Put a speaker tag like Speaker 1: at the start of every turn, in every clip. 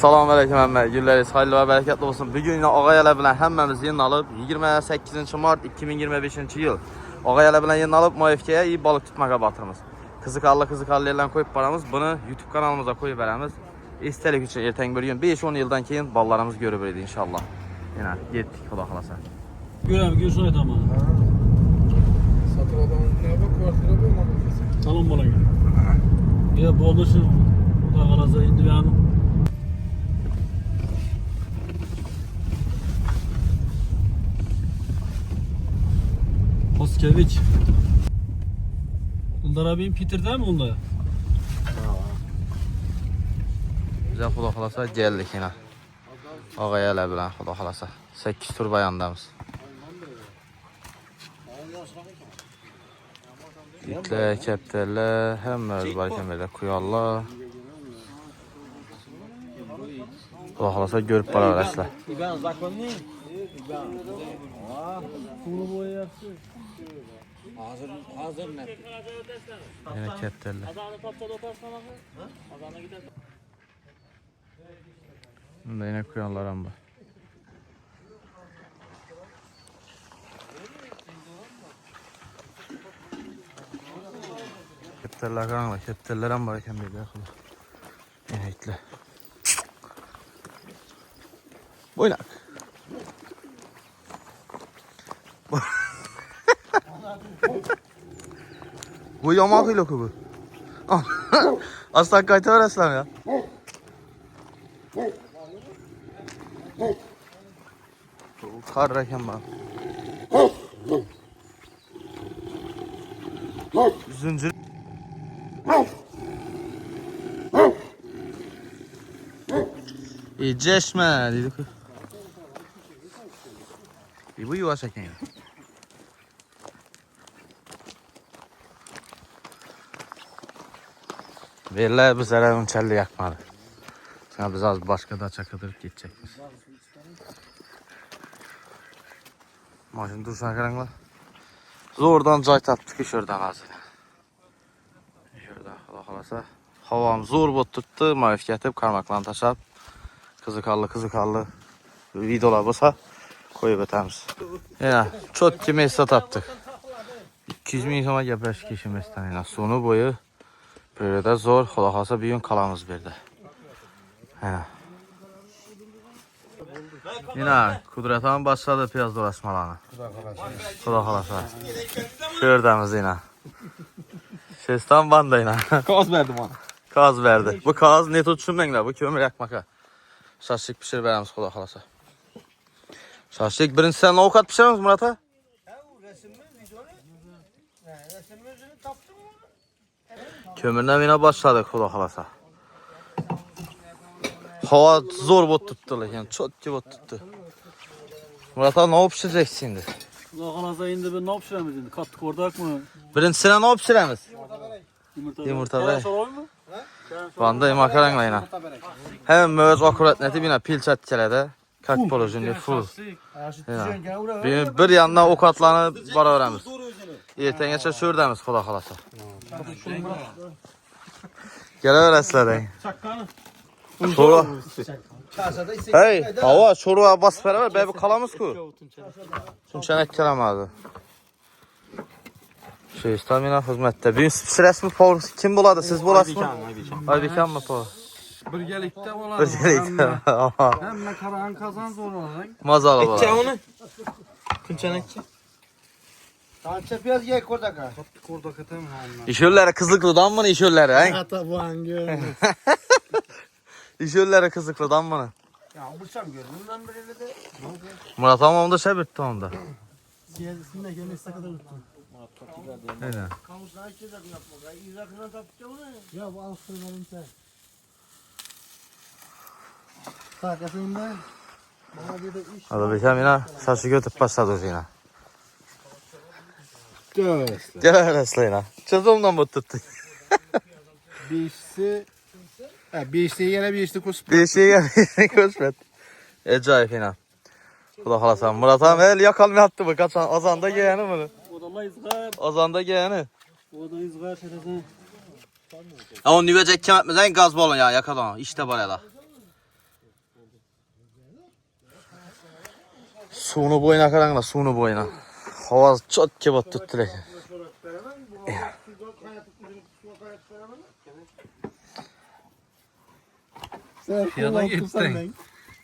Speaker 1: Selamünaleyküm əmmə, günləriniz xeyirli və bərəkətli olsun. Bugün yine ağayələ bilən həmməmiz yeni alıb 28 Mart 2025 yıl ağayələ bilən yeni alıb MFK'ye iyi balık tutmağa batırımız. Kızıkallı ilə koyup paramız bunu YouTube kanalımıza koyup verəmiz. İstəlik üçün ertəng bir gün 5-10 yıldan keyin ballarımız görübürüydü inşallah. Yine getdik o da xalasa.
Speaker 2: Görəm, görsən et ama.
Speaker 3: Satır adamın ne bak kvartıra bu ama.
Speaker 2: Salon bana gel. Ya bu oluşur. Bu da kalaza indi benim. Oskeviç. Bunlar abim Peter değil mi onda?
Speaker 1: Bizə xuda xalasa gəldik yine. Ağayələ bilən xuda xalasa. 8 tur bayandamız. İtlər, kəptərlər, həmməz barkən belə kuyarlar. Xuda xalasa görüb bara verəslər.
Speaker 3: Hazır ne?
Speaker 1: Yine kəptərlər. Bunda yine kuyanlarım var. Kepterler karanla, kepterlerim var iken bir yakın. İnekli. Boynak. Bu yamak ile bu. Aslan kayıtı var aslan ya. Kar reken bak. Zincir. Ceşme dedik. Bu yuva çeken ya. Verirler biz herhalde çelli yakmadı. Sonra biz az başka da çakıdırıp gidecekmiş. Maşın duruşuna karanlar. Zordan cay taptık ki şuradan az. Şurada xalasa. Havam zor bot tuttu. Maif getib karmaklarını taşab. Kızıkallı videolar olsa koyup ötemiz. Yine çok kimi hisse taptık. 200 min sona gəbərək keçimizdən yine sonu boyu böyle de zor. Xalasa bir gün kalamız verdi. Yine Kudretan başladı piyaz dolaşmalarına. Kuda xalasa. Şördəmiz yine. Şestan banda yine.
Speaker 3: Kaz verdim ona.
Speaker 1: Kaz verdi. Bu kaz ne tutuşunmenlə bu kömür yakmaka. Şaşlık pişir verəmiz kuda xalasa. Şaşlık birinci sen avukat pişirəmiz Murat'a? Kömürden yine başladık kuda xalasa. Hava zor bot tuttu yani çok ki bot tuttu. Murat'a ne pişireceksin şimdi?
Speaker 2: Kalaza indi ben ne yapışırım şimdi? Kattık orada mı?
Speaker 1: Birincisine ne pişirəmiz?
Speaker 2: Yumurta
Speaker 1: bey.
Speaker 2: Soray mı?
Speaker 1: Bandayım makaranla yine. Hem möz akurat neti bina pil çatkələdə. Kak polojini full. Bir yandan ok atlanı bara öğrenimiz. Erten geçer şördəmiz xuda xalasa. Gələ verəslərən. Sonra. Hey, hava çoruğa bas beraber bəbi kalamız ku. Tunçanak kəlamadı. Stamina hizmette. Bir resmi Paul kim buladı? Siz bulasınız mı? Aybikan mı Paul?
Speaker 3: Birgelikte olan.
Speaker 1: Birgelikte.
Speaker 3: Hem Karahan kazan zor olan.
Speaker 1: Mazalı bula.
Speaker 3: onu. Tunçanakçı. Tança biraz yek orada ka. Kaptık orada katam hanım.
Speaker 1: İşöllere Kızlıklı'dan mı işöllere? He?
Speaker 3: Hata bu hangi?
Speaker 1: İşöllere Kızlıklı'dan mı?
Speaker 3: Ya bulsam görünümden biriyle de.
Speaker 1: Murat ama onda şey bitti onda.
Speaker 3: Siyasında gelirse kadar tuttum.
Speaker 1: Aynen.
Speaker 3: Kamusuna açacak yapmak. İzakına tapacak onu. Ya bu alıştırmalım sen. Sakasında. Bana bir de iş.
Speaker 1: Hadi bir yine saçı götürüp başladı yine.
Speaker 3: Döst.
Speaker 1: Gel arasla yine. Çözümden bu tuttu.
Speaker 3: Bir işi yine bir işi kusp.
Speaker 1: Bir şey geldi. Koşmet. Acayip yine. Bu da halasan. Murat abi el yakalma attı bu. Kaçan azanda geyeni bunu.
Speaker 2: Odallah izgar.
Speaker 1: Azanda geyeni.
Speaker 2: Oda izgar şerefine.
Speaker 1: O nüvecek kim etmez. En gaz balon ya yakadan. İşte böyle da. Suvni bo'yina qaranglar, suvni bo'yina. Havo chotga botib turibdi lekin.
Speaker 2: Piyoda gittin.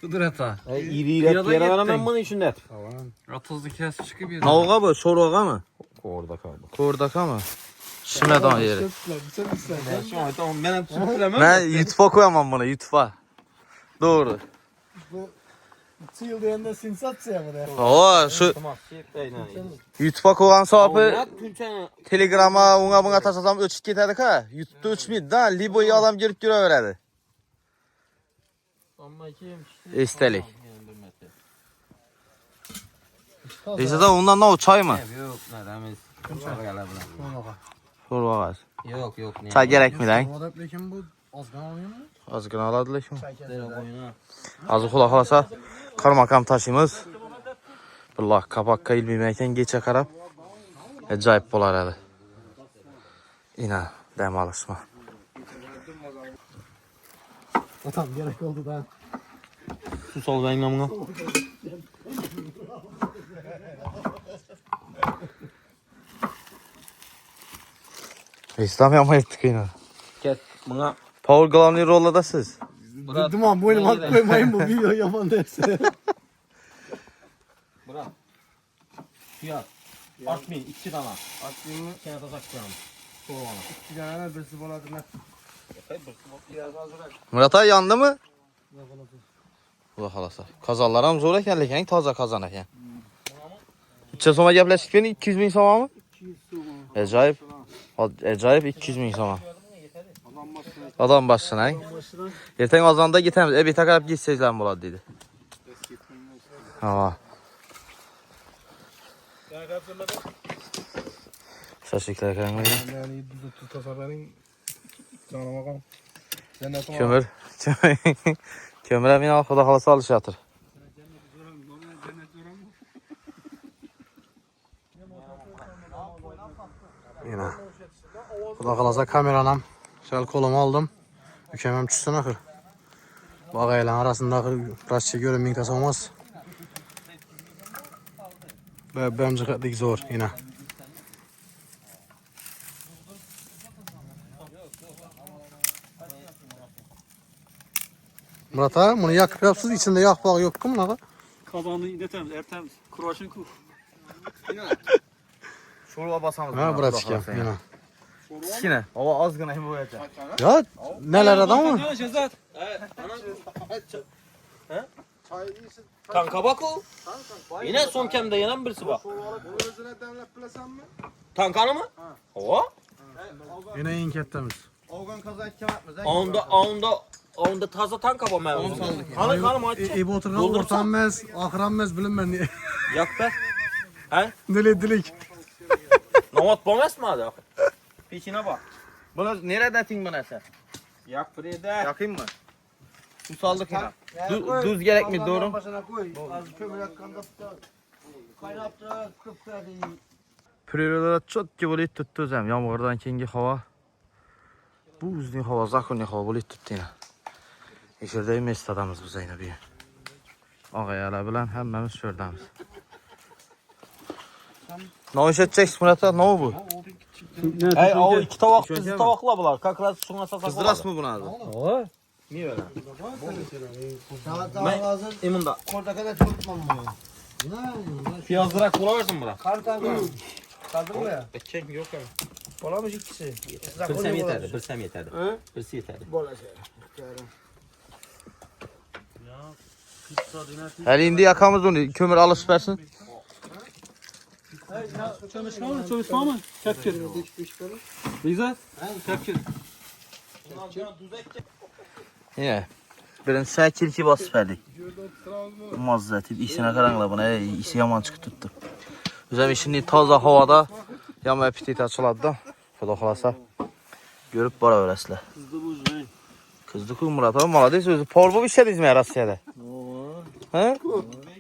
Speaker 2: Kudreta.
Speaker 3: İri yaraman bunu içinde.
Speaker 2: 32 çıkıp yedi.
Speaker 1: Navga bu, şorvaga mı?
Speaker 3: Orada kaldı.
Speaker 1: Ko'rdaka mı? Şimedan yeri.
Speaker 3: Tamam ben hep süpüremem.
Speaker 1: Ben YouTube'a koyamam bunu, YouTube'a. Doğru.
Speaker 2: Çıl diyende sensatsiya bu da.
Speaker 1: Oo, şu YouTube'a koygan sapı Telegram'a ona buna taşlasam öçüp ketedik ha. YouTube'da öçmeydi da, Libo'yu adam girip göreveredi. Estelik. İşte da ondan ne o, çay mı?
Speaker 3: Yok neremiz.
Speaker 1: Şorvaga.
Speaker 3: Yok yok.
Speaker 1: Çay gerek mi lan?
Speaker 2: Lekin bu azgın alıyor mu?
Speaker 1: Azgın aladı lekin. Azı kulak alasa karmakam taşıyımız. Billah kapakka ilmeyken geçe karab. Acayip bolar hadi. Yine dem alışma.
Speaker 2: Atam gerek oldu da.
Speaker 3: Su sol ben namına.
Speaker 1: İslam yapma ettik yine.
Speaker 3: Gel buna.
Speaker 1: Power Glam'lı rollada siz.
Speaker 2: Duman boynuma at koymayın bu video yaman derse.
Speaker 3: Bırak. Fiyat. Artmayın 2 tane. Artmayın mı? Kenara saklayalım. Soğanı.
Speaker 2: 2 tane birisi boladı ne?
Speaker 1: Murat ay yandı mı? Ulan halasa. Kazanlarım zor eken lekin taze kazan eken. 300 soma gepleştik beni 200 bin soma mı?
Speaker 2: 200 soma.
Speaker 1: Acayip. Acayip 200 bin soma. Adam başına ay. Erten azanda gitemiz. Bir takar gitseyizler buladı dedi. Ama. Teşekkürler kanka.
Speaker 2: Yani düz tasarlayın. Canıma kan.
Speaker 1: Kömür. Kömür emin al xuda xalasa alış yatır.
Speaker 2: Yine. Xuda kalasa kameranam. Şöyle kolumu aldım. Mükemmel çıksın akır. Bağayla arasında akır. Biraz görün min kasa olmaz. Benim çıkarttık zor yine. Murat ağa bunu yakıp yapsız içinde yak bağı yok mu lan?
Speaker 4: Kazanı iletemiz, ertemiz. Kuraşın ku.
Speaker 1: Şuraya basamız.
Speaker 2: Ha bırak çıkayım yine.
Speaker 1: Yine. Hava az gına hem boyayacak.
Speaker 2: Ya neler adam mı?
Speaker 4: Ne Şehzat?
Speaker 3: Tanka bak o. Yine son kemde yenen birisi bak. Tankanı mı? O.
Speaker 2: Yine en kettemiz.
Speaker 1: Oğlan kazak kematmaz.
Speaker 3: Onda taze tanka bu ben. Kanı maçı.
Speaker 2: İyi bu oturgan ortanmaz, akıranmaz bilinmez niye.
Speaker 3: Yak be. He?
Speaker 2: Dile dilik.
Speaker 3: Namat bomez mi adı? Peşine bak.
Speaker 1: Bunu nerede atin bana sen?
Speaker 3: Yak buraya.
Speaker 1: Yakayım mı? Su saldık yine. Düz gerek mi doğru?
Speaker 3: Başına koy. Az kömür yakkanda kaynattı. Kıpkırdı.
Speaker 1: Priroda çok ki böyle tuttu özüm. Yağmurdan keyingi hava. Bu uzun hava, zakonli hava böyle tuttu yine. İşirde mest adamız bu Zeynep bir. Ağayalar bilen hemmemiz şuradayız. Ne iş edeceksin Murat abi? Ne o bu?
Speaker 3: Hey o iki tavak bizi tavakla bular. Kakraz suna sasak.
Speaker 1: Kızdıras mı bunu adı?
Speaker 3: Oo. Niye öyle? Ben imunda. Orada kadar tutmam bunu.
Speaker 4: Piyazdırak bularsın bura.
Speaker 3: Kaldır buraya.
Speaker 4: Çek yok abi.
Speaker 3: Olamış ikisi.
Speaker 5: Bilsem yeterdi, bilsem yeterdi. Bilsi yeterdi.
Speaker 1: Her indi yakamız onu. Kömür alıp süpersin.
Speaker 4: Çalışma mı? Çalışma mı? Tepkir. Bize? Tepkir.
Speaker 1: Yine. Birin səkir ki bas süperdik. Mazzəti. İşine karanla buna. İşi yaman çıkı tuttu. Üzəm işini taze havada. Yama apetiti açıladı da. Fotoğraflasa. Görüp bara öylesine.
Speaker 4: Kızdı bu yüzden.
Speaker 1: Kızdı ku Murat abi. Malades özü. Porbo bir şey dizme Rusya'da. He?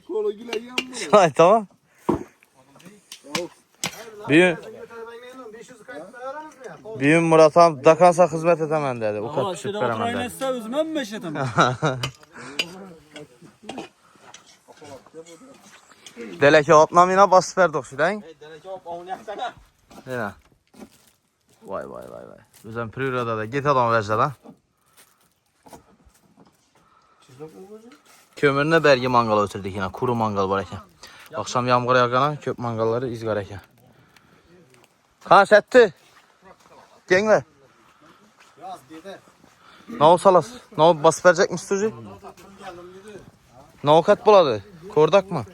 Speaker 2: Kola güle yan mı?
Speaker 1: Hay tamam. Büyüm Murat abi dakansa hizmet edemem dedi. O kadar pişip veremem dedi.
Speaker 4: Oturayınızsa üzmem mi eşetem?
Speaker 1: Deleke hoplam yine basıp verdik şu lan.
Speaker 5: Deleke hop onu yaksana.
Speaker 1: Yine. Vay vay vay vay. Bizden Priro'da da git adam verse lan. Kömürüne bergi mangal ötürdük yine. Kuru mangal var eken. Akşam yağmur yağana köp mangalları izgar eken. Kan setti. Genge. Ne o salas? Ne o basıp verecek mi tutucu? Ne o kat buladı? Kordak mı?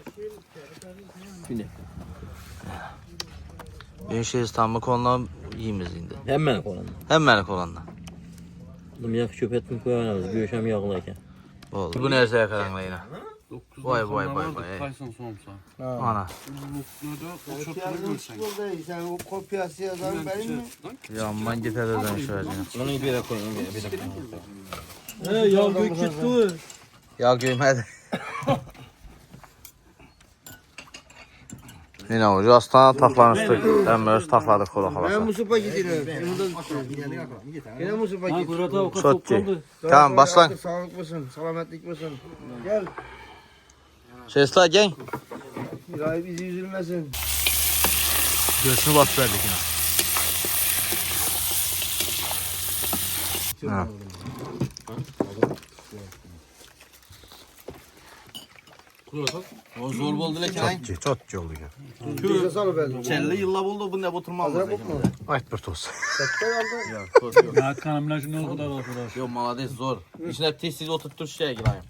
Speaker 5: Yine.
Speaker 1: Bir şey İstanbul konudan iyimiz indi.
Speaker 5: Hemen koyalım.
Speaker 1: Hemen kolandan.
Speaker 5: Bunu yak çöp ettim koyarız. Göğüşem yağlayken.
Speaker 1: Oldu. Bu nerede yakalanma yine? Vay vay vay vay.
Speaker 4: Tyson Somsa.
Speaker 1: Ana.
Speaker 3: Sen o kopyası yazan benim mi?
Speaker 1: Yanman git ededen şöyle.
Speaker 5: Onu bir yere koyayım. Bir yere koyayım.
Speaker 4: Ya gök gitti.
Speaker 1: Ya göğmedi. Yine hoca hastane taklanıştık. Emre takladık kola
Speaker 3: Ben
Speaker 1: kalasa.
Speaker 3: Musup'a gidiyorum. Yine Musup'a
Speaker 4: Ha
Speaker 3: git.
Speaker 4: burada o kadar
Speaker 1: Sotçi.
Speaker 4: toplandı.
Speaker 1: Tamam başlan.
Speaker 3: Sağlık mısın? Selametlik misin? Gel.
Speaker 1: Şesla gel.
Speaker 3: İlahi bizi üzülmesin.
Speaker 1: Göğsünü bas verdik yine. Ha.
Speaker 5: O zor oldu lan.
Speaker 2: Çotçu oldu ya.
Speaker 3: Bize salı ben.
Speaker 1: Kelli yılla buldu bu ne oturmamız.
Speaker 2: Ayt bir toz.
Speaker 4: Ya kanımla şimdi o kadar arkadaş.
Speaker 1: Yok malades zor. İçine tez oturttur şeye gireyim.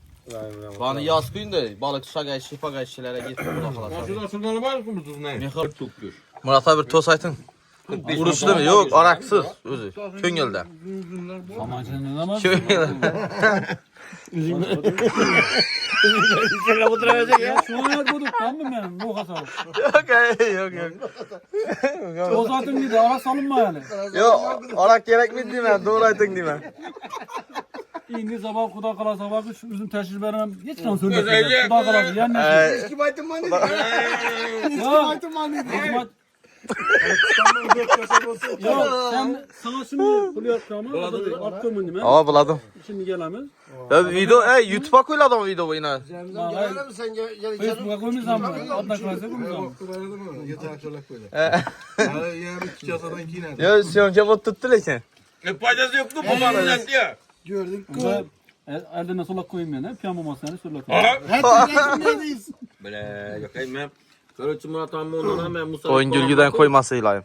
Speaker 1: Bana yaz gün de balık şagay şifa şeylere git kola kalasa.
Speaker 5: Şurada şuradan var mı tuz ne?
Speaker 1: Çok gör. Murat abi toz aytın. Vuruşlu değil mi? Yok araksız. Özü. Köngölde.
Speaker 4: Ama sen ne zaman?
Speaker 1: Köngölde.
Speaker 4: Ya şu an yapmadık tam mı benim? Bu kadar.
Speaker 1: Yok yok.
Speaker 4: O zaten gidi ara salınma yani.
Speaker 1: Yok arak gerek mi diyeyim ben? Doğru aytın diyeyim ben.
Speaker 4: İndi sabah kuda kala sabah kış üzüm teşhir vermem. Hiç kan söylesin. Kuda kala yani.
Speaker 3: Eski baytım mani.
Speaker 4: Ya.
Speaker 3: Baytım mani.
Speaker 4: Ya sen sana şimdi kulu yapacağımı attım değil mi?
Speaker 1: Aa buladım.
Speaker 4: Şimdi gelemez.
Speaker 1: Ya video YouTube'a koyla adam video yine.
Speaker 3: Gelir mi sen gel
Speaker 4: Facebook'a koymayız ama. Adına klasa koymayız ama.
Speaker 1: Ya Siyon kebap tuttu lekin.
Speaker 5: Faydası yoktu bu bana diye.
Speaker 3: gördük.
Speaker 4: Eldene solak koyayım yani. Piyamo masayını solak koyayım.
Speaker 3: Neredeyiz?
Speaker 5: Böyle yakayım ben. Karıcı Murat amma ondan hemen Musa.
Speaker 1: Koyun gülgüden koymasıylayım.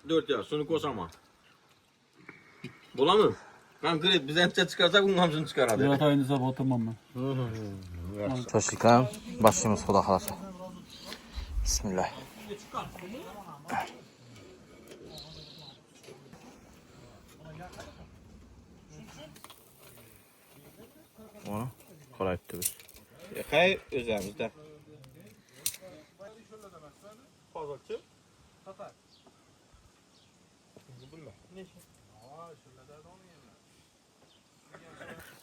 Speaker 5: 4 yaş şunu koşama. Bola mı? Kan kredi biz ente çıkarsak bunun hamsını çıkar hadi.
Speaker 4: Murat ayını sabah oturmam ben.
Speaker 1: Çoşikam. Başlayımız kola kalasa. Bismillah. Onu kolay etti biz.
Speaker 5: Yakay üzerimizde.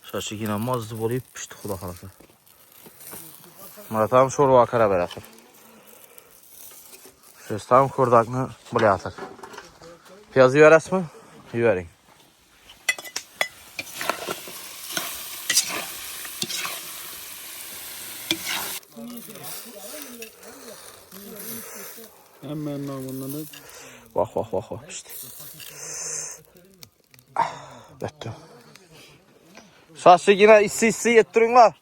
Speaker 1: Şaşık yine mazdı bolayıp pişti kuda kalasa. Murat abi şorba akara beraber. Şöyle tam kurdakını buraya atar. Piyazı yiyoruz mu? Yiyelim.
Speaker 4: Hemen namından
Speaker 1: Bak bak bak bak pişti. Bitti. Şaşık yine issi yettirin var.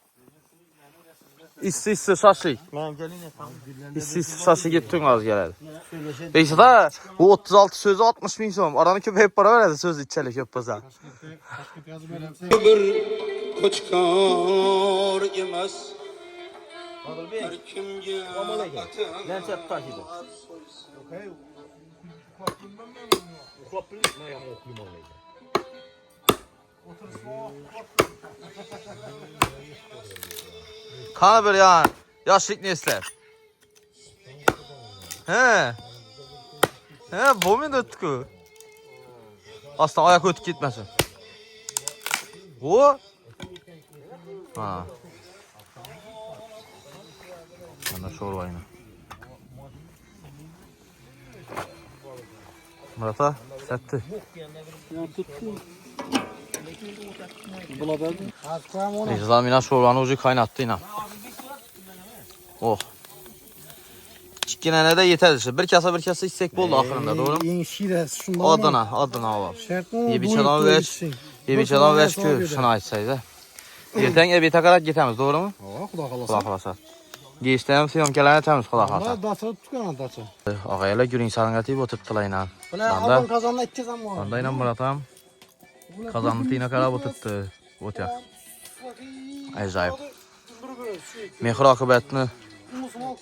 Speaker 1: İssi şaşık.
Speaker 3: Ben gelin efendim.
Speaker 1: İssi şaşık yettirin az geledi. Peki da bu 36 sözü 60 bin son. Aranı köpe hep para verdi söz içeli köp pazar.
Speaker 6: Koçkar yemez. Her kimge
Speaker 5: Ben çap takip et.
Speaker 1: Kana böyle ya. Yaşlık ne ister? He. He bu mu tutku? Aslında ayak ötük gitmesin. O. Ha. Bana çorba yine. Murat'a setti. Neyse zamina çorbanın ucu kaynattı yine. Oh. İkkinene de yeter işte. Bir kasa içsek oldu ahırında, doğru mu?
Speaker 2: Eng şirasi şundan.
Speaker 1: Adına alalım.
Speaker 2: Şart mı?
Speaker 1: Yebiçadan veç. Yebiçadan veç kü. Şunu açsaydı. Erten evite kadar gitemiz, doğru mu?
Speaker 2: Xudo xolasa.
Speaker 1: Xudo xolasa. Geçtiğim syomkalarni açamiz, xudo xolasa.
Speaker 2: Valla daça tutgan daça.
Speaker 1: Ağaylar gürün salın atib o'tiribdilar inan.
Speaker 2: Buna alın kazanla ikkizam bor.
Speaker 1: Banda inan Muratam qozonni tiyina qarab o'tiribdi. O'tyaq. Ajoyib. Mehr oqibatni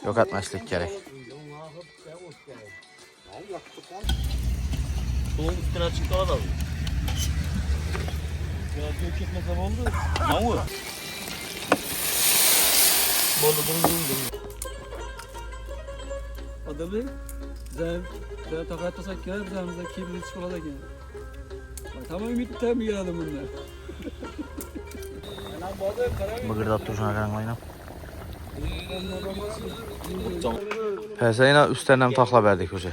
Speaker 1: yo'qotmaslik kerak.
Speaker 5: Soğuk üstüne çıktı o da.
Speaker 4: Ya gök gitmese oldu.
Speaker 5: Ne o?
Speaker 4: Adamı güzel takat tasak gelir bizimizde kibrit çikolata gelir. Tamam ümit mi geldi bunlar.
Speaker 1: Bıgırdab turishini qaranglar. Həsəyinə üstlərindən taxla verdik hoca.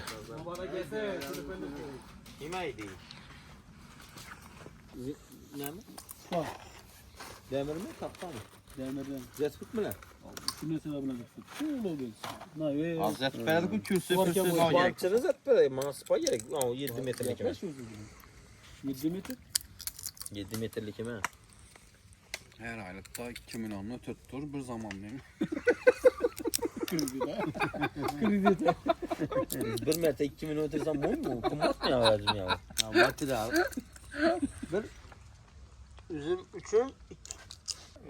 Speaker 5: Yemeğiydi. Ne mi? Demir mi? Tahta mı?
Speaker 4: Demirden.
Speaker 5: Zespit mi lan?
Speaker 4: Kimesine buna gittik. Ne oldu? Na ye.
Speaker 5: Zespit verdik bu kürsü
Speaker 4: Varken
Speaker 5: kürsü.
Speaker 4: bu
Speaker 5: Parçanı zespit. Bana spa gerek. 7 metrelik mi?
Speaker 4: 7 metre.
Speaker 5: 7 metrelik mi?
Speaker 7: Her aylıkta 2 milyonlu tuttur bir zaman benim.
Speaker 4: Kredide. Kredide.
Speaker 5: 1 metre 2 milyon ötürsen bu mu? Kumbat mı yavrum ya?
Speaker 3: Üzüm üçün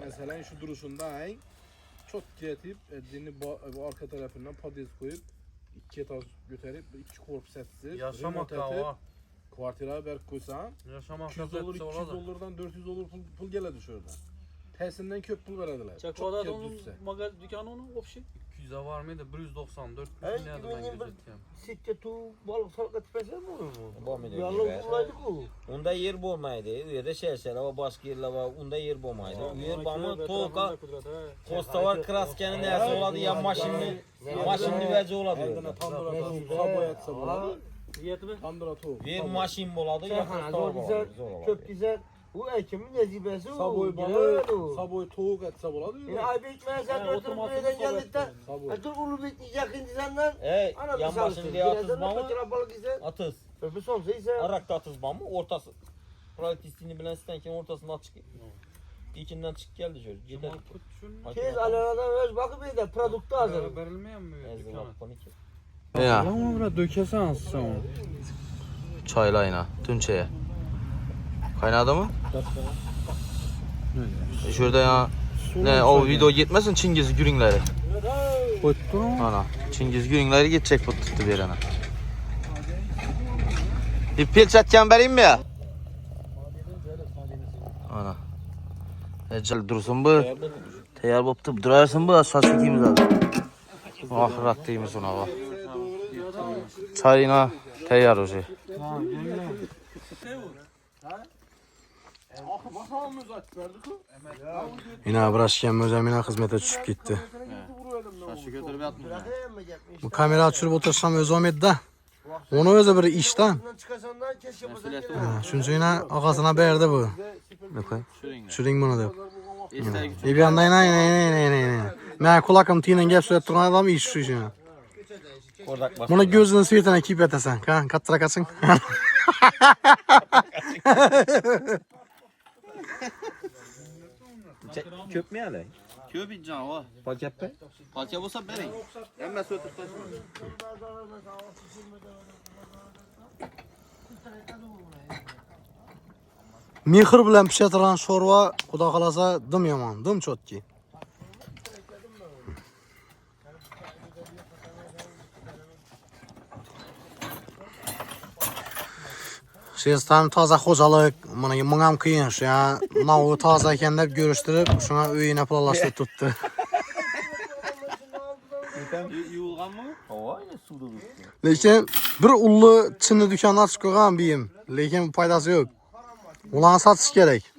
Speaker 8: Mesela şu duruşunda ay çok kreatif eddiğini bu arka tarafından patates koyup iki etaj götürüp iki korpus etsiz
Speaker 7: Yaşamak
Speaker 8: remote edip,
Speaker 7: hava.
Speaker 8: Kuartira berk koysan
Speaker 7: Yaşamak
Speaker 8: 200 olur 200 dolardan 400 olur pul geledi şurada. Tersinden köp pul verdiler.
Speaker 4: Çak
Speaker 8: Çok
Speaker 4: o da
Speaker 8: kez
Speaker 4: onun
Speaker 8: düşse.
Speaker 4: magaz dükkanı onun opşi.
Speaker 7: 200'e var mıydı? 194
Speaker 3: Hey,
Speaker 7: bin nerede ben
Speaker 3: güvenli bir-
Speaker 7: gözeteceğim.
Speaker 3: sikke tu balık salka tipesi mi olur mu?
Speaker 5: Bu mu diyor?
Speaker 3: Yalan bulaydık o.
Speaker 5: Onda yer bulmaydı. Uyada şeyler var, başka yerler var. Onda yer bulmaydı. Yer bana toka Kosta var kraskenin neyse oladı ya maşinli vece oladı.
Speaker 8: Eldine tandıra tavuk sabo etse buladı.
Speaker 4: Yetme.
Speaker 8: Tandıra tavuk.
Speaker 5: Bir maşin buladı ya
Speaker 3: Çakana
Speaker 5: Kosta var
Speaker 3: zor güzel,
Speaker 5: buladı.
Speaker 3: çok güzel. Bu ekimin necibesi o.
Speaker 8: Saboy
Speaker 3: Güzel
Speaker 8: balığı,
Speaker 3: o.
Speaker 8: saboy tavuk etse buladı.
Speaker 3: Yine ay bekmeye sen
Speaker 4: Ha,
Speaker 3: götürüp
Speaker 4: otomatik
Speaker 3: nereden
Speaker 4: sabah
Speaker 3: geldikten.
Speaker 8: Saboy.
Speaker 3: Dur ulu bekleyecek indi senden.
Speaker 5: Ey
Speaker 3: Anam
Speaker 5: yan başını diye atız mı?
Speaker 3: balık ise.
Speaker 5: Atız.
Speaker 3: Öpü sonsa ise.
Speaker 5: Arakta atız mı? Ortası. Pratikistini bilen istenken ortasında açık. İçinden çık geldi şöyle. Gider.
Speaker 3: Kez alaradan öz bakıp bir de produktu hazır.
Speaker 7: Verilmeyen mi?
Speaker 5: Ezdi bak panik.
Speaker 1: Ya,
Speaker 7: Ama bura dökesen sen onu.
Speaker 1: çaylayına, tünçeye. Kaynadı mı? Şurada ya. Ne o video gitmesin Çingiz Gürünleri.
Speaker 7: Koyttun mu?
Speaker 1: Ana, Çingiz Gürünleri gidecek bu tuttu bir yana. Bir pil çatken vereyim mi ya? Ana. Ecel dursun bu. Teyar boptu durarsın bu saç çekimiz aldı. Ahirat deyimiz ona bak. Çayına teyar hoca.
Speaker 2: Yine Abraşken hocam yine hizmete düşüp gitti. Bu kamera açırıp otursam öz olmadı da. Onu özü bir işten.
Speaker 3: Çıkarsan da keşke
Speaker 2: Çünkü yine ağasına berdi bu.
Speaker 1: Bakayım.
Speaker 2: Şuring bunu da. Bir yandan yine. Ben kulakım tiyinen gel sürekli duran adam iş şu işine. Bunu gözünün suyetine kip etesen. Kattıra kaçın.
Speaker 5: Köp mü yani?
Speaker 7: Köp içeceğim o.
Speaker 5: Paket be.
Speaker 7: Paket olsa verin.
Speaker 5: Hemen sötüp taşıma.
Speaker 2: Mehir bilen pişetilen şorva kuda kalasa dım yaman, dım çotki. Tam taze hocalık, mınam kıyın şu ya. Navu taze iken de görüştürüp şuna öyüne palalaştı tuttu.
Speaker 7: Yuğulgan mı?
Speaker 5: Hava yine suda dursun.
Speaker 2: Lekin bir ullu Çinli dükkanı açık koygan biyim. Lekin faydası yok. Ulan satış gerek.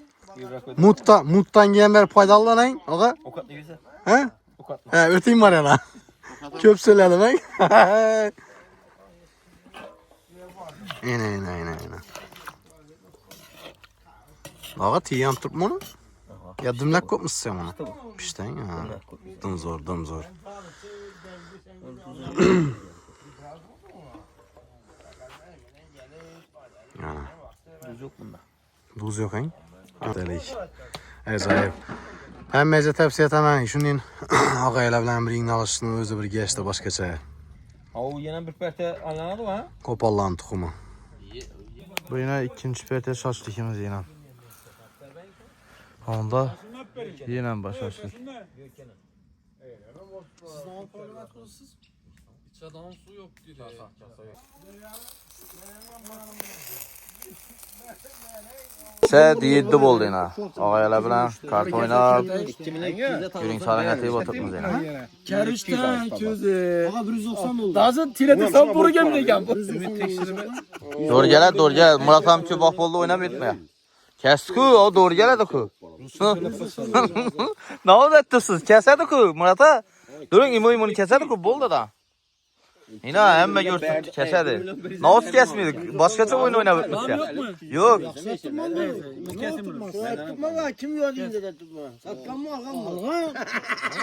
Speaker 2: Muttan gelen beri faydalanayım. Ağa.
Speaker 5: O kadar güzel.
Speaker 2: He?
Speaker 5: O kadar.
Speaker 2: He, öteyim var yana. Köp söyledim he. Aynen. Ağa tiyyan tutma onu. Ya dümlek kopmuşsun onu. Pişten ya. Dım zor.
Speaker 5: Düz yok bunda.
Speaker 2: Buz yok hein? Delik. Acayip. Hemmece tavsiye etaman. Şunun ağaylar bilan biringni alishni o'zi bir geçti başkacha.
Speaker 5: O yine bir perte anlanadı mı?
Speaker 2: Qo'pollan tuxumi.
Speaker 1: Bu yine ikinci perte şaşlıkımız yine. Onda yine baş açtık.
Speaker 7: İçadan su yok dedi.
Speaker 1: Saat 7 bo'ldi yine. Ağaylar bilan kart o'ynab, yuring salanga tep o'tiribmiz yine.
Speaker 4: Karıştan közü.
Speaker 3: Ağa 190 oldu.
Speaker 4: Dazın tire sam buru gemdeyken bu.
Speaker 1: Doğru gel. Murat ham ko'p vaqt bo'ldi o'ynab yetmay. Kesku, o doğru geladi-ku. Ne oldu siz? Kesadi-ku, Murat ha. Durun, imoni kesadi-ku, bo'ldi da. Yine hemme görsün kesedi. Nasıl kesmiyorduk? Başkaça oyun oynayıp ya. Yok.
Speaker 3: Tutma kim gördüğünde de tutma. Saklanma ağam mı?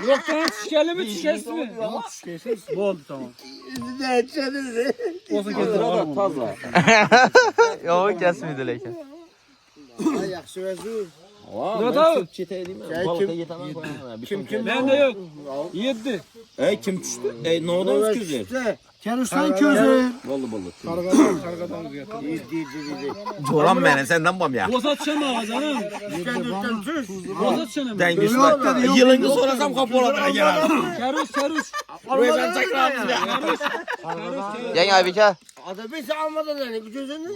Speaker 4: Yok lan şişeli mi şişesiz mi? Oldu tamam.
Speaker 3: Ne içeriz?
Speaker 4: Olsa kesin var mı?
Speaker 1: Yok kesmiydi lekin.
Speaker 3: Yaxşı özür.
Speaker 4: Murat abi.
Speaker 3: Kim?
Speaker 4: Ben de yok. 7.
Speaker 5: Kim düştü? Ne oldu gözler?
Speaker 3: Kerustan közü.
Speaker 8: Kargadan
Speaker 5: Çoran beni senden bam ya.
Speaker 4: Bozat şema canım. Bozat şema.
Speaker 5: Ben güçlü. Yılını sorasam kapı olarak gel.
Speaker 4: Karış.
Speaker 5: Buraya ben saklandım ya.
Speaker 1: Yeng Aybike.
Speaker 3: Adabesi almadan yani gözünü.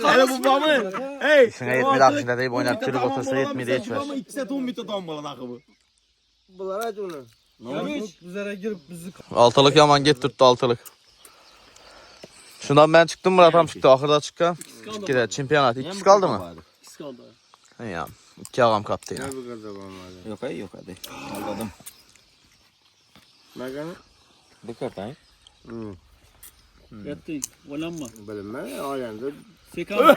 Speaker 5: Hele bu babı. Hey.
Speaker 1: Şuna 70 akışında deyip oynayıp çürük otursa 70 de geçmez.
Speaker 5: 2 saat 10 metre tombalan akımı.
Speaker 3: Bunlar hadi onu.
Speaker 8: Bizlere girip bizi
Speaker 1: Altılık yaman getirtti altılık. Şundan ben çıktım, Murat ham çıktı. Ahırda çıkan. Çıktı çempiyonat. İkisi kaldı mı?
Speaker 4: İkisi kaldı.
Speaker 1: Ya. 2 ağam kaptı yine.
Speaker 5: Yok hadi. Anladım.
Speaker 3: Ne kadar?
Speaker 5: Dikkat ha.
Speaker 4: Yattı. Olanma.
Speaker 3: Bilmem ayağında
Speaker 4: Sekan.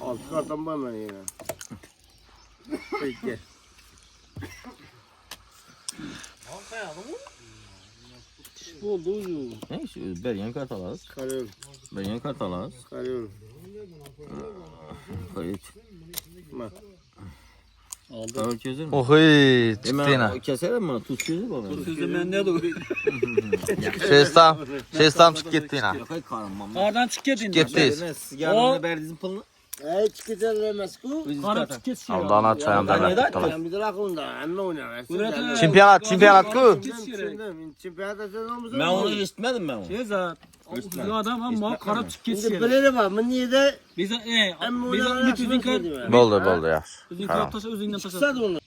Speaker 3: alt karttan bana yine. Peki.
Speaker 4: Bu oldu ucu.
Speaker 5: Ne şu bergen kart alarız.
Speaker 3: Karıyorum.
Speaker 5: Bergen kart alarız.
Speaker 3: Karıyorum.
Speaker 5: Kayıt.
Speaker 4: Aldı.
Speaker 5: Kavur közür mü?
Speaker 1: Ohy, çıktı yine.
Speaker 5: Keselim mi? Tuz közü baba.
Speaker 4: Sözü bende de.
Speaker 1: Şeystam çıktı gitti yine.
Speaker 5: Yok ay karım mamma.
Speaker 4: Kardan çık gidin.
Speaker 1: Gittiyiz.
Speaker 5: Yarın berdizin pılını.
Speaker 3: Çıkacağız mesku.
Speaker 4: Karım çık gitsin.
Speaker 1: Aldana çayam derler.
Speaker 3: Ben bir de aklımda. Anne oynar.
Speaker 1: Çempiyonat ku.
Speaker 3: Çempiyonata sezonumuz
Speaker 5: Ben onu istmedim ben onu.
Speaker 4: Şey zat. Bu adam ama karım çık
Speaker 3: Şimdi
Speaker 4: gitsin.
Speaker 3: böyle var. Bu niye de
Speaker 4: Bize
Speaker 3: Ama
Speaker 4: bize
Speaker 3: oynar.
Speaker 4: bütün kart.
Speaker 1: Boldu ya.
Speaker 4: Özün kart taşı özünden taşı.
Speaker 3: Sad onu.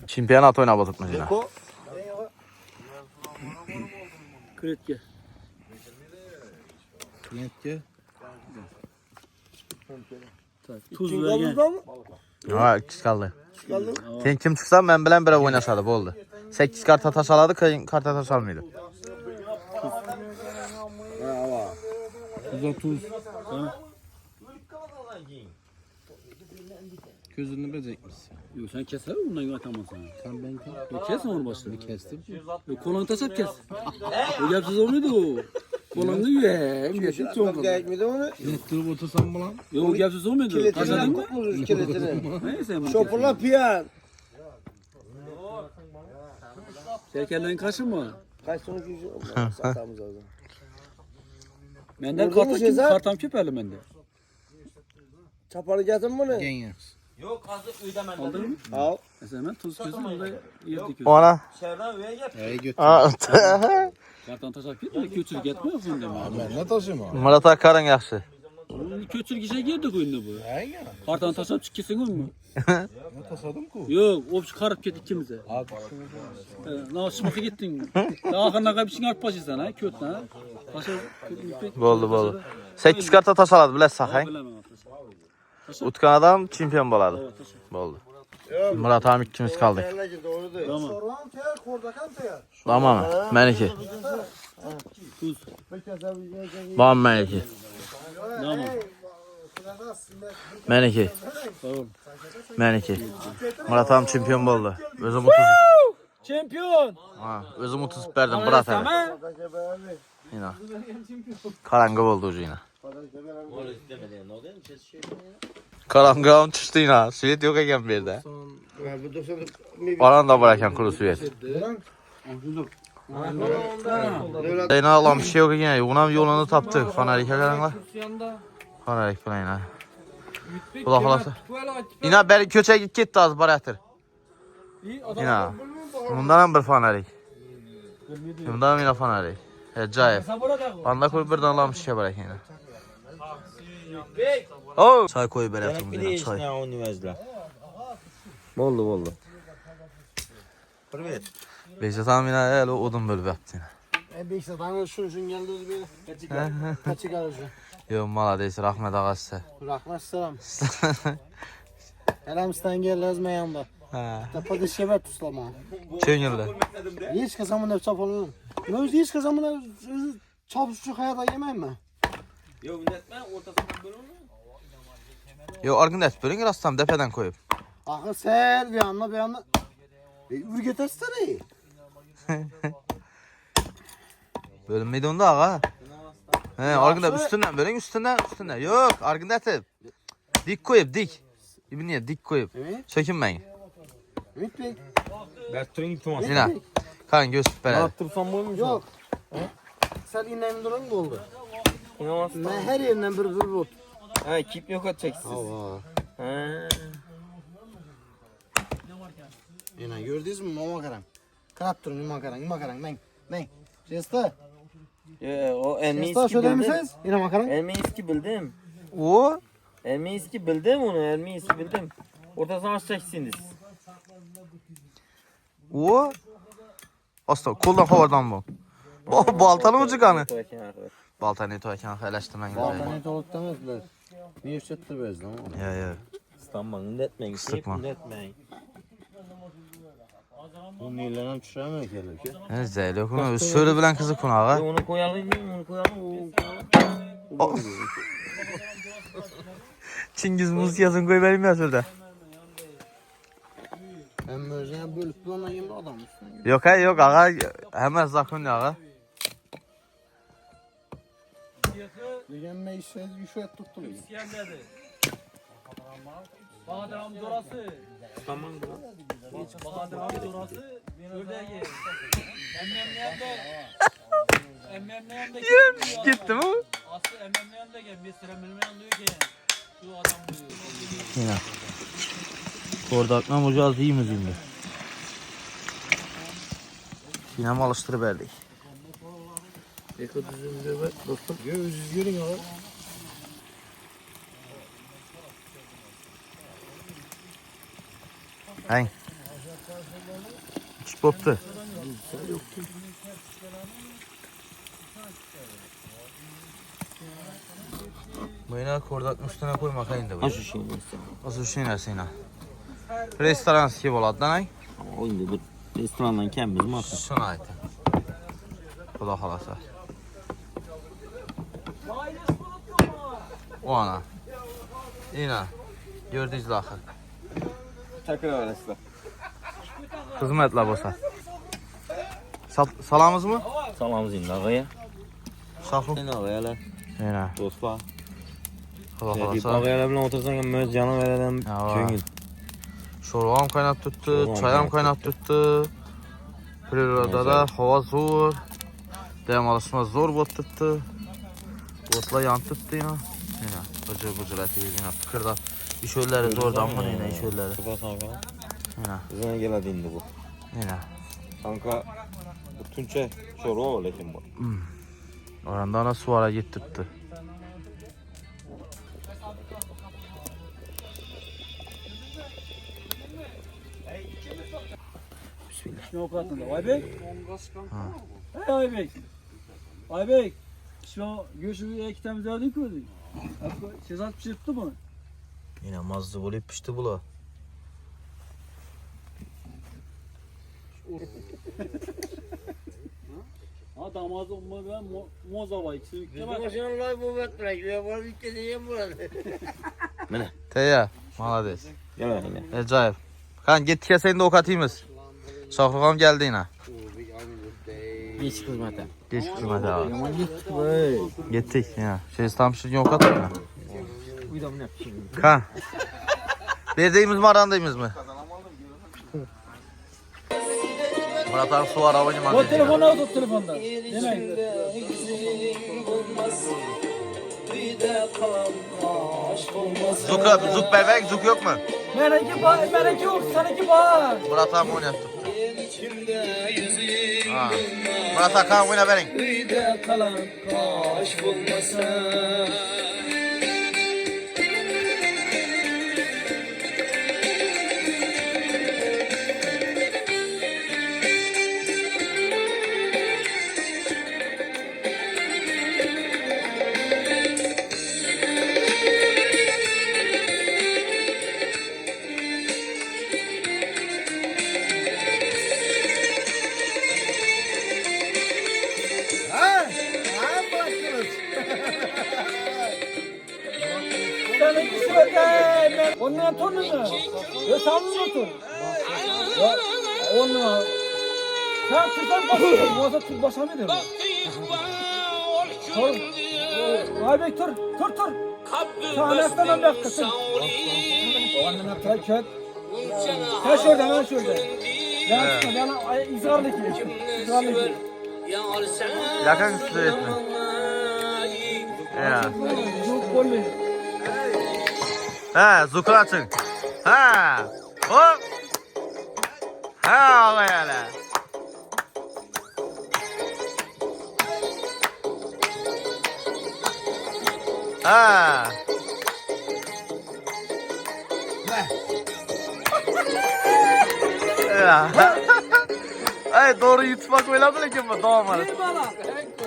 Speaker 1: Çempiyonat oynayıp oturtmuş yine.
Speaker 4: Kretke. Tuz vergen.
Speaker 1: Ha, 2 kaldı. Sen kim çıksan ben bilen bire oynaşadı, boldu. 8 kart taşaladı, kart taşalmıyordu.
Speaker 7: Gözünü becekmişsin.
Speaker 4: Yok sen keser mi bundan atamazsın? Sen ben kes onu başını.
Speaker 7: Kestim.
Speaker 4: Kolonu tasap kes. O yapsız olmuyordu o. Kolonu yesin çok.
Speaker 3: Gerekmedi onu.
Speaker 7: Yettirip otursam mı lan?
Speaker 4: Yok yapsız olmuyordu.
Speaker 3: Kiletini
Speaker 4: Taşadın mı?
Speaker 3: kopulur kiletini.
Speaker 4: Neyse.
Speaker 3: Şopurla piyan.
Speaker 4: Şekerlerin kaşı mı?
Speaker 3: Kaç sonuç yüzü? Satamız lazım.
Speaker 4: Benden
Speaker 3: Vurdun mu
Speaker 4: kartam kim?
Speaker 3: Sezar?
Speaker 4: Kartam küperli bende.
Speaker 3: Çaparı geldin bunu?
Speaker 5: Yok hazır ödemen.
Speaker 4: Aldın mı?
Speaker 3: Al.
Speaker 4: Mesela ben tuz közüm orada yedik közüm.
Speaker 1: Ona.
Speaker 5: Şerden üye gel.
Speaker 4: Kartam taşak bir de kötülük etmiyor bunda mı?
Speaker 7: Ben ne taşıyım abi?
Speaker 1: Murat Akar'ın yaxşı.
Speaker 4: Kötülük işe girdik oyunda bu. Kartam taşak çıkkesin mi?
Speaker 7: Ne taşıdım ki?
Speaker 4: Yok, o çıkarıp gittik ikimize. Nasıl çıkıp gittin? Ahırına kapışın art başı sana, kötü ha.
Speaker 1: Boldu. 8 karta taşaladı, biləsiz ha. Utkan adam çempion boladı. Boldu. Murat ham ikimiz kaldık.
Speaker 3: Doğrudur.
Speaker 4: Tamam.
Speaker 1: Tamam mı? Məniki. Bam Melike. Melike. Melike. Murat ağam çempion oldu. Özüm 30.
Speaker 5: Çempion.
Speaker 1: Ha, özüm 30 verdim Murat abi. Yine. Karangı oldu ucu yine. Karangı ağam çıktı yine. Süvet yok eken bir yerde. Baran da bırakan kuru süvet. Yine alan bir şey yok eken. Ona yolunu taptık. Fanerike karanglar. Fanerik falan yine. Kula kulası. Yine beri köçe gitti az baratır. Yine. Bundan bir fanerik. Bundan yine fanerik. Hecayip. Banda koy birden alan bir şey bırak yine. Oh. Çay koy bıraktım yine çay.
Speaker 5: Oldu.
Speaker 1: Beyza tam yine el odun bölüp yaptı yine.
Speaker 2: Bekçatan şun geldi öz bir. Kaçı karıcı.
Speaker 1: Yo malades rahmet ağası.
Speaker 2: Rahmet selam. Elamstan gelmez meyanda.
Speaker 1: Ha.
Speaker 2: Tapada şebet tuslama.
Speaker 1: Çöngüldü.
Speaker 2: Hiç kazamında çapalım. Öz hiç kazamında çapışık hayata yemem mi?
Speaker 5: Yok netme ortasından böyle mi?
Speaker 1: Yo argın et bölün rastam depeden koyup.
Speaker 2: Akı ser bir anda. Ürget etsene.
Speaker 1: Bölünmeydi onda ağa. He argın et üstünden bölün üstünden. Yok argın et. Dik koyup dik. İbniye dik koyup.
Speaker 2: Evet.
Speaker 1: Sökünmeyin.
Speaker 2: Ümit Bey.
Speaker 5: Bertrand gitmez.
Speaker 1: Yine. Kan göz beraber.
Speaker 5: Attırsan boymuş.
Speaker 2: Yok. Sen inen duran mı oldu? Ben her yerinden bir bot.
Speaker 5: Ha kip yok atacaksın.
Speaker 2: Allah.
Speaker 5: Ha.
Speaker 2: Yine gördünüz mü mama karan? Kanat durun mama karan ben. Jesta.
Speaker 5: O elmi
Speaker 2: Jesta
Speaker 5: eski
Speaker 2: söyler
Speaker 5: bildim.
Speaker 2: misiniz? Yine makaran.
Speaker 5: Elmi eski bildim.
Speaker 1: O.
Speaker 5: Elmi eski bildim onu. Elmi eski bildim. Ortasına açacaksınız.
Speaker 1: O. Asla koldan havadan bu. O baltalı mı çıkanı? Baltanı ne toyken hellaştırman gibi.
Speaker 2: Baltanı toluk demezler. Niye çöttü bezdi ama?
Speaker 1: Ya.
Speaker 5: İstanbul'u netmeyin.
Speaker 1: Sıkma.
Speaker 5: Netmeyin.
Speaker 2: Bu neylerden düşüremiyor ki.
Speaker 1: Ne güzel yok mu? Şöyle bilen kızı konağa.
Speaker 5: Onu koyalım.
Speaker 1: Çingiz muz yazın koy benim ya şurada.
Speaker 2: Hem özüne bölüp bir ona yemli adam üstüne.
Speaker 1: Yok hay yok ağa hemen zakın ya ağa.
Speaker 2: Yegenme işe yüşet tuttu.
Speaker 4: Badram dorası.
Speaker 5: Tamam.
Speaker 4: Badram dorası. Şuradaki. Emmemleyende
Speaker 1: Gitti mi?
Speaker 4: Aslı emmemleyende gel. Bir sıra bilmeyen diyor ki. Şu adam diyor.
Speaker 1: Yine. Kordakla ucaz iyi mi şimdi? Yine mi alıştırıverdik?
Speaker 2: Eko düzümde ve dostum. Yüz görün ya.
Speaker 1: Hey. Hiç koptu. Buyuna kordatın üstüne koymak ayında bu.
Speaker 5: Aşı şey neyse.
Speaker 1: Nasıl şey neresi yine? Restoran gibi oladı lan ay.
Speaker 5: Oyunda bir restorandan kendimiz mi atın?
Speaker 1: Şuna ait. Kula halası. O ana. Yine. Gördüğünüz lakı.
Speaker 5: Tekrar arasında.
Speaker 1: Hizmetler bosa. Salamız mı?
Speaker 5: Salamız indi ağaya.
Speaker 1: Safı.
Speaker 5: Seni ağaya lan.
Speaker 1: Yine.
Speaker 5: Dostlar.
Speaker 1: Kula
Speaker 5: Deyip
Speaker 1: halası.
Speaker 5: ağaya bilen otursan möz canı vereden
Speaker 1: Ya var.
Speaker 5: köngül.
Speaker 1: Şorvam kaynat tuttu,
Speaker 5: Şorvam
Speaker 1: çayam
Speaker 5: kaynat
Speaker 1: kaynat tuttu. Priroda da hava zor. Dem alışma zor bot tuttu. Botla yan tuttu yine. Yine. Bıcır eti yine. Kırda. İşölleri zordan mı yine işölleri.
Speaker 5: Sıra kanka.
Speaker 1: Yine.
Speaker 5: Bizden geldi indi bu.
Speaker 1: Yine.
Speaker 5: Kanka bu Tunçe çoru o lekin bu.
Speaker 1: Oranda ana suvara gittirtti.
Speaker 4: Ne okutun da? Aybek? Hey Aybek. Aybek. Şu göğsü iki tane zaten gördük. Şezat bir şey tuttu mu?
Speaker 1: Yine mazdı bulup pişti bula.
Speaker 4: Adam namazı umma ben mozava ikisi
Speaker 3: Bizim maşallah bu vetre. Yaparız iki diyeyim burada.
Speaker 1: Teya. Malades.
Speaker 5: Gel yine.
Speaker 1: Acayip. Kan git keseyin de ok atayımız. Şahrukham geldi yine.
Speaker 5: Geç hizmete.
Speaker 1: Geç hizmete abi.
Speaker 5: Yaman gittik be.
Speaker 1: Gittik ya. Şey tam şimdi ok atma.
Speaker 5: Uydam ne yapayım?
Speaker 1: Kan. Verdiğimiz mi arandığımız mı? Murat abi su araba oynayayım.
Speaker 4: O telefonu tut telefonda. Demek.
Speaker 1: Zuk bebek zuk yok mu?
Speaker 4: Benimki yok, seninki var.
Speaker 1: Murat abi oynayıp tuttu. Ha. Murat Hakan oyna verin.
Speaker 6: Kıyıda kalan kaş bulmasa.
Speaker 4: Seninkisi var. Ondan torunu mu? Ya sen mi otur? Ya onunla. Sen tutan basıyorsun. Bu arada tut basamıyor mu? Dur. Aybek dur. Dur. Tanesinden bir dakika. Ondan atay kök. Sen şurada, ben şurada. Ben tutma, ben izarlı ki. İzarlı ki.
Speaker 1: Yakın üstü etme. Ya.
Speaker 4: Çok golü.
Speaker 1: He zukru açın. He. Hop. He ağabey hele. Ha. Ya. Ay doğru yutmak öyle mi ki bu doğmalı?
Speaker 4: Bir bana.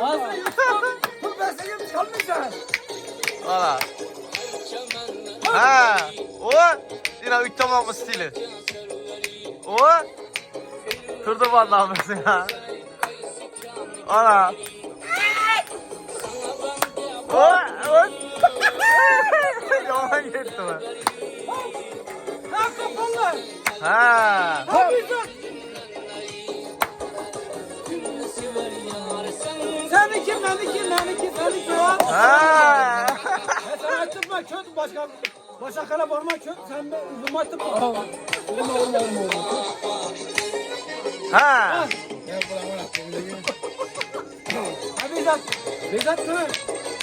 Speaker 4: Ağzına yutma. Dur ben seni çalmayacağım.
Speaker 1: Valla. Ha. O. Yine üç tamam mı stili? O. Kırdı vallahi mesela. Ana. O. Yalan gitti mi?
Speaker 4: Ha kapalı.
Speaker 1: Ha.
Speaker 4: Ha güzel. Seninki ya.
Speaker 1: Ha.
Speaker 4: Sen attırma kötü başka kala varma kötü sen de uzun attırma. Olma.
Speaker 1: Ha.
Speaker 4: Ha Bezat kız.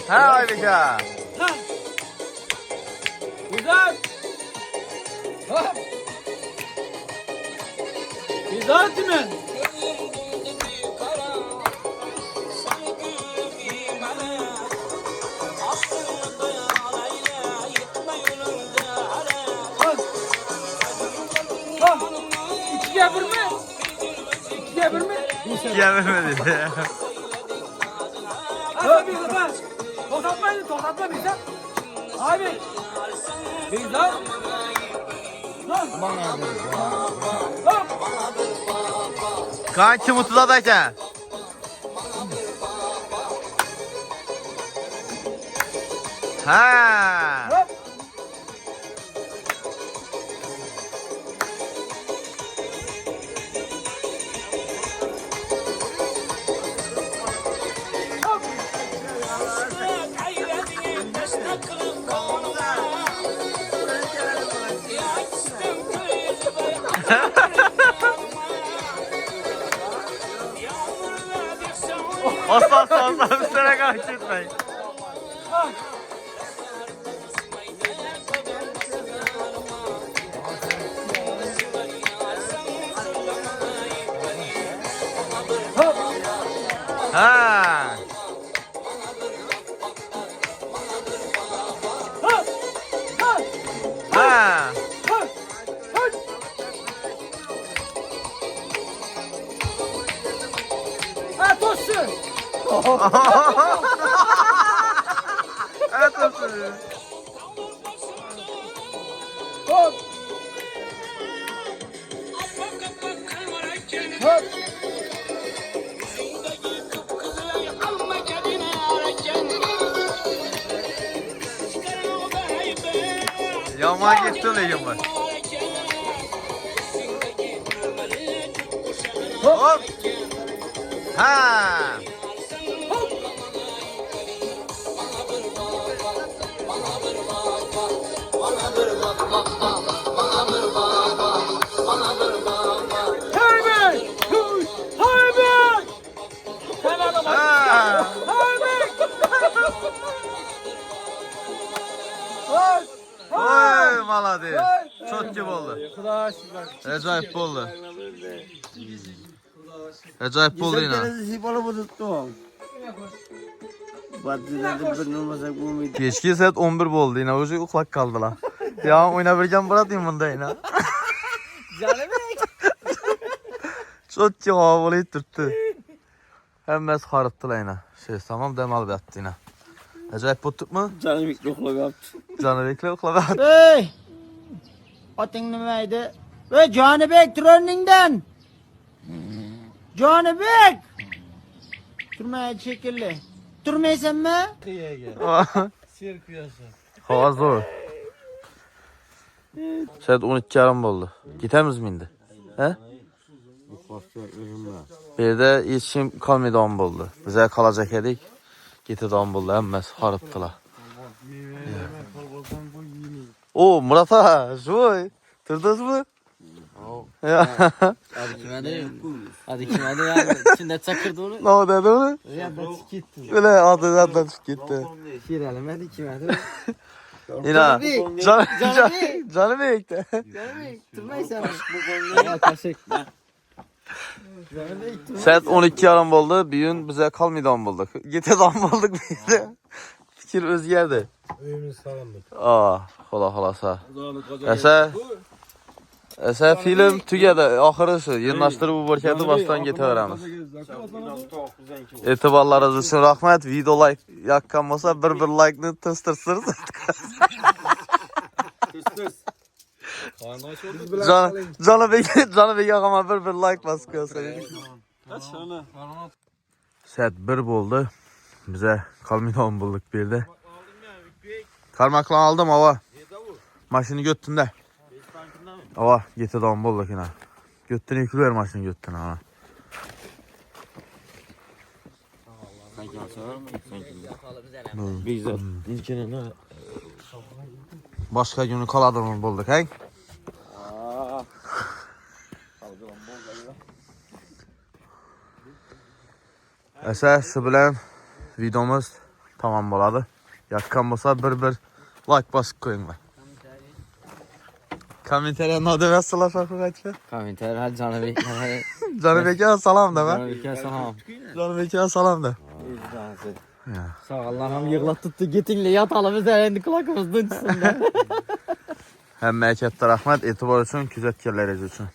Speaker 1: Ha Aybika.
Speaker 4: Ha. Bezat. Ha. Bezat mi? İkiye bir mi?
Speaker 1: Yememedi.
Speaker 4: Abi Bezat. Tokatma Bezat. Abi. Bezat.
Speaker 1: Kanki mutlu'dayken. Ha. Aslan üstüne kanki etmeyin. Ha. Ha.
Speaker 4: Tossun.
Speaker 1: Evet olsun.
Speaker 4: Hop. Hop.
Speaker 1: Yaman gitti lekin bu. Hop. Ha. Oy malades. Çok gibi oldu. Acayip oldu. Acayip oldu yine. Keşke saat 11 oldu yine. Oca uklak kaldılar. Ya oynayabileceğim bırakayım bunda yine. Çok ki havalı tuttu. Hemmesi harıttılar yine. Tamam demal battı yine. Acayip botuk mu?
Speaker 3: Canı bekle okula yaptı.
Speaker 1: Canı bekle okula battı.
Speaker 3: Hey! Atın nimeydi? Ve Canı Bek treninden. Canı Bek! Durmaya şekilli. Durmaysan mı?
Speaker 1: Hava zor. Saat 12:30 oldu. Gitemiz mi indi? He? Bir de işim kalmadı on oldu. Bize kalacak edik. Gitti on oldu. Emmez harıttılar. O Murat ağa, joy. Tırdınız mı?
Speaker 3: Hadi kime de ya. İçinde çakırdı onu.
Speaker 1: Ne oldu dedi onu?
Speaker 3: Ya da çıktı.
Speaker 1: Böyle adından çık gitti.
Speaker 3: Şirelemedi kime de.
Speaker 1: İna. Canı bekle.
Speaker 3: Durmaysan. Ya kaşık.
Speaker 1: Saat 12:30 oldu. Bir gün bize kalmadı on bulduk. Gitti on bulduk biz de. Fikir özgerdi.
Speaker 8: Öyümüz sağlamdır.
Speaker 1: Xola. Esa film tugadi. Oxiri yig'inlashtirib bu bo'lkadi bosdan ketaveramiz. E'tiborlaringiz uchun rahmat. Video like yoqqan bo'lsa bir like-ni tırstırsınız. Canı bek ağama bir like basıp koysanız. Saat 1 bo'ldi. Bize kalmaydan bulduk bir de. Karmakla aldım hava. Maşını göttün de. Hava getirdi on bulduk yine. Göttüğünü yıkılıyor maşını göttüğünü ha. Başka günü kaladığımı bulduk he? Esa şu bilen videomuz tamam boladı. Yakkan bolsa bir like basıp koyun. Komentarya ne demezsiniz arkadaşlar?
Speaker 3: Komentar hadi Canı Bek.
Speaker 1: Canı Bekir'e salam da
Speaker 3: Canı
Speaker 1: ben.
Speaker 3: Bek'e salam.
Speaker 1: Canı Bekir'e salam da.
Speaker 3: Sağ Allah'ım yığılat tuttu. Gitinle yatalım üzerinde kulakımızın üstünde.
Speaker 1: Hem katta rahmet etibar üçün, küzetkerleriniz üçün.